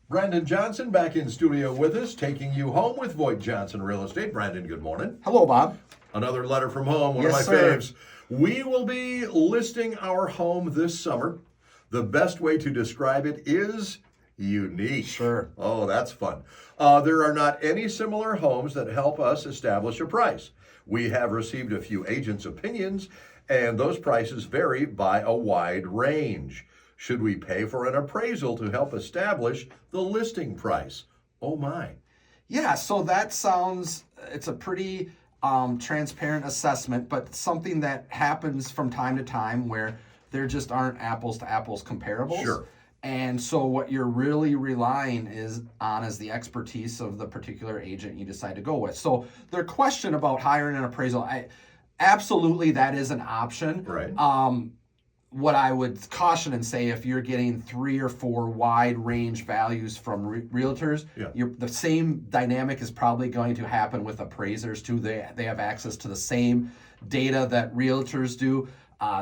Brandon Johnson back in studio with us, taking you home with VoigtJohnson Real Estate. Brandon, good morning. Hello, Bob. Another letter from home, one Yes, of my sir. faves. We will be listing our home this summer. The best way to describe it is unique. Sure. Oh, that's fun. There are not any similar homes that help us establish a price. We have received a few agents' opinions, and those prices vary by a wide range. Should we pay for an appraisal to help establish the listing price? Oh my. Yeah, so that sounds, it's a pretty transparent assessment, but something that happens from time to time where there just aren't apples to apples comparables. Sure. And so what you're really relying on is the expertise of the particular agent you decide to go with. So their question about hiring an appraisal, absolutely that is an option. Right. What I would caution and say, if you're getting 3 or 4 wide range values from realtors, the same dynamic is probably going to happen with appraisers too. They have access to the same data that realtors do.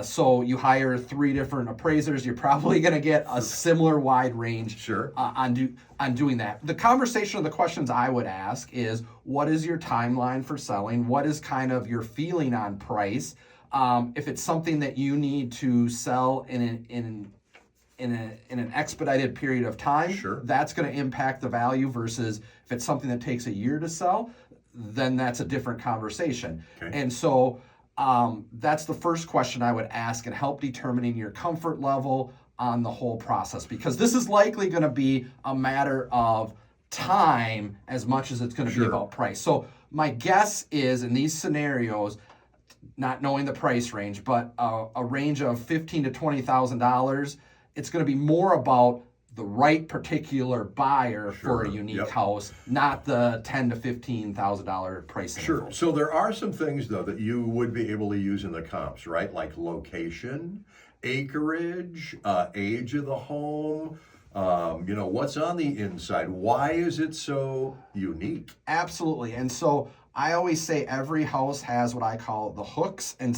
So you hire 3 different appraisers, you're probably going to get a similar wide range. Sure. On doing that. The conversation of the questions I would ask is, what is your timeline for selling? What is kind of your feeling on price? If it's something that you need to sell in an expedited period of time, sure, that's going to impact the value, versus if it's something that takes a year to sell, then that's a different conversation. Okay. And so that's the first question I would ask, and help determining your comfort level on the whole process, because this is likely going to be a matter of time as much as it's going to be about price. So my guess is, in these scenarios, not knowing the price range, but a range of $15,000 to $20,000, it's going to be more about the right particular buyer for a unique house, not the $10,000 to $15,000 price. Sure. So there are some things though that you would be able to use in the comps, right? Like location, acreage, age of the home. What's on the inside? Why is it so unique? Absolutely. And so I always say every house has what I call the hooks, and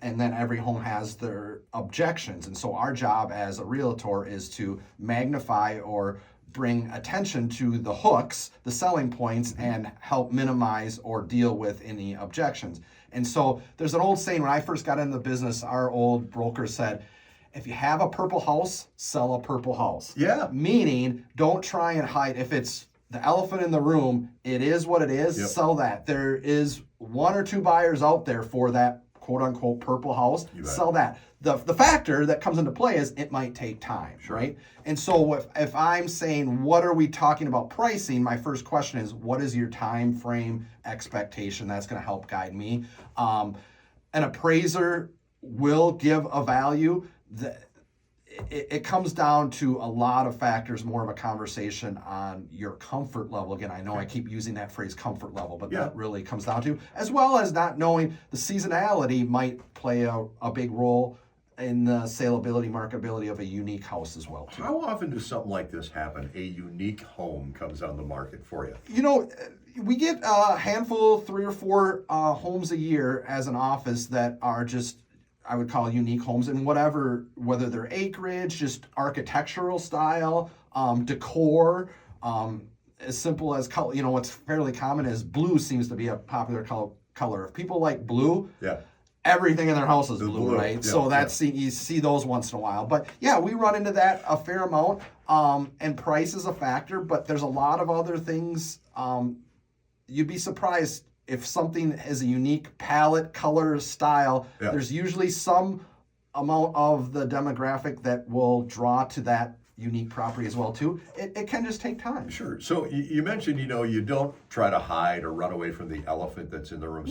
and then every home has their objections. And so our job as a realtor is to magnify or bring attention to the hooks, the selling points, and help minimize or deal with any objections. And so there's an old saying, when I first got into the business, our old broker said, if you have a purple house, sell a purple house. Yeah. Meaning, don't try and hide. If it's the elephant in the room, it is what it is. Yep. Sell that. There is 1 or 2 buyers out there for that quote unquote purple house. Sell that. The factor that comes into play is it might take time, right? And so if I'm saying, what are we talking about pricing, my first question is, what is your time frame expectation? That's going to help guide me. An appraiser will give a value. It comes down to a lot of factors, more of a conversation on your comfort level. Again, I know I keep using that phrase, comfort level, but that really comes down to, as well as not knowing the seasonality might play a big role in the saleability, marketability of a unique house as well, too. How often does something like this happen? A unique home comes on the market for you? We get a handful, 3 or 4 homes a year as an office that are just, I would call unique homes, and whether they're acreage, just architectural style, decor, as simple as color. What's fairly common is blue seems to be a popular color. If people like blue, everything in their house is blue, right? So you see those once in a while. But yeah, we run into that a fair amount, and price is a factor, but there's a lot of other things. You'd be surprised if something is a unique palette, color, style. There's usually some amount of the demographic that will draw to that unique property as well too. It can just take time. Sure. So you mentioned, you don't try to hide or run away from the elephant that's in the room.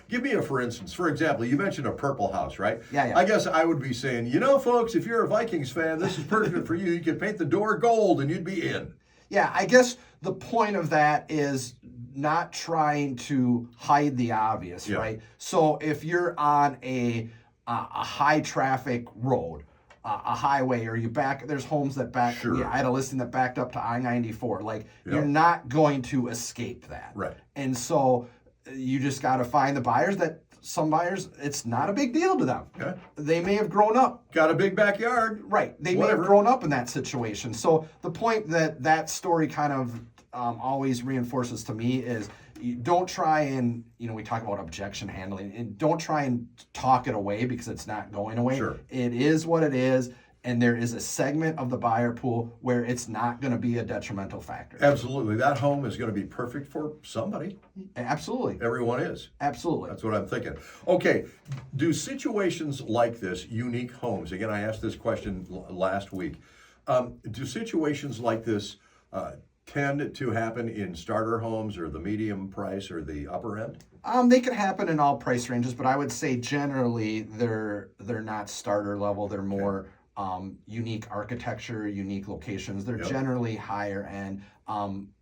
Give me for instance. For example, you mentioned a purple house, right? Yeah. I guess I would be saying, folks, if you're a Vikings fan, this is perfect for you. You could paint the door gold and you'd be in. Yeah, I guess the point of that is not trying to hide the obvious, right? So if you're on a high traffic road, a highway, or there's homes that back. Sure. I had a listing that backed up to I-94. You're not going to escape that, right? And so you just got to find the buyers that some buyers, it's not a big deal to them. Okay. They may have grown up. Got a big backyard. Right. They may Whatever. have grown up in that situation. So the point that story kind of always reinforces to me is, you don't try and, we talk about objection handling, and don't try and talk it away because it's not going away. Sure. It is what it is. And there is a segment of the buyer pool where it's not going to be a detrimental factor. Absolutely. That home is going to be perfect for somebody. Absolutely. Everyone is. Absolutely. That's what I'm thinking. Okay. Do situations like this, unique homes, again, I asked this question last week, do situations like this tend to happen in starter homes or the medium price or the upper end? They can happen in all price ranges, but I would say generally they're not starter level. They're more unique architecture, unique locations. They're generally higher end.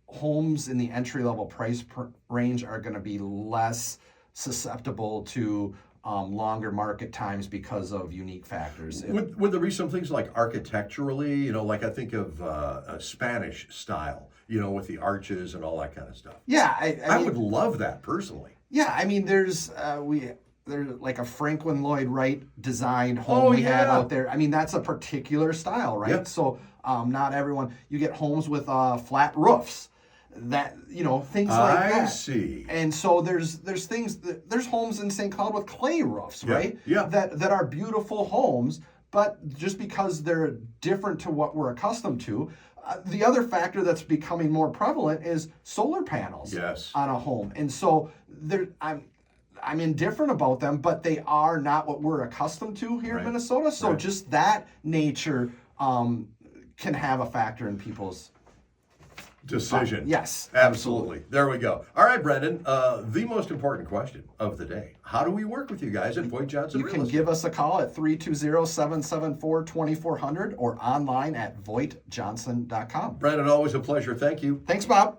Homes in the entry level price range are going to be less susceptible to longer market times because of unique factors. Would there be some things like architecturally, like I think of a Spanish style, with the arches and all that kind of stuff? Yeah, I would love that personally. Yeah, I mean, there's like a Franklin Lloyd Wright designed home had out there. I mean, that's a particular style, right? Yep. So not everyone. You get homes with flat roofs, that things like that. I see. And so there's homes in St. Cloud with clay roofs, right? Yeah. That are beautiful homes, but just because they're different to what we're accustomed to. The other factor that's becoming more prevalent is solar panels on a home, and so I'm indifferent about them, but they are not what we're accustomed to here in Minnesota. So just that nature can have a factor in people's decision. Yes, absolutely. There we go. All right, Brendan, the most important question of the day. How do we work with you guys at VoigtJohnson Real Estate? You can give us a call at 320-774-2400 or online at VoigtJohnson.com. Brendan, always a pleasure. Thank you. Thanks, Bob.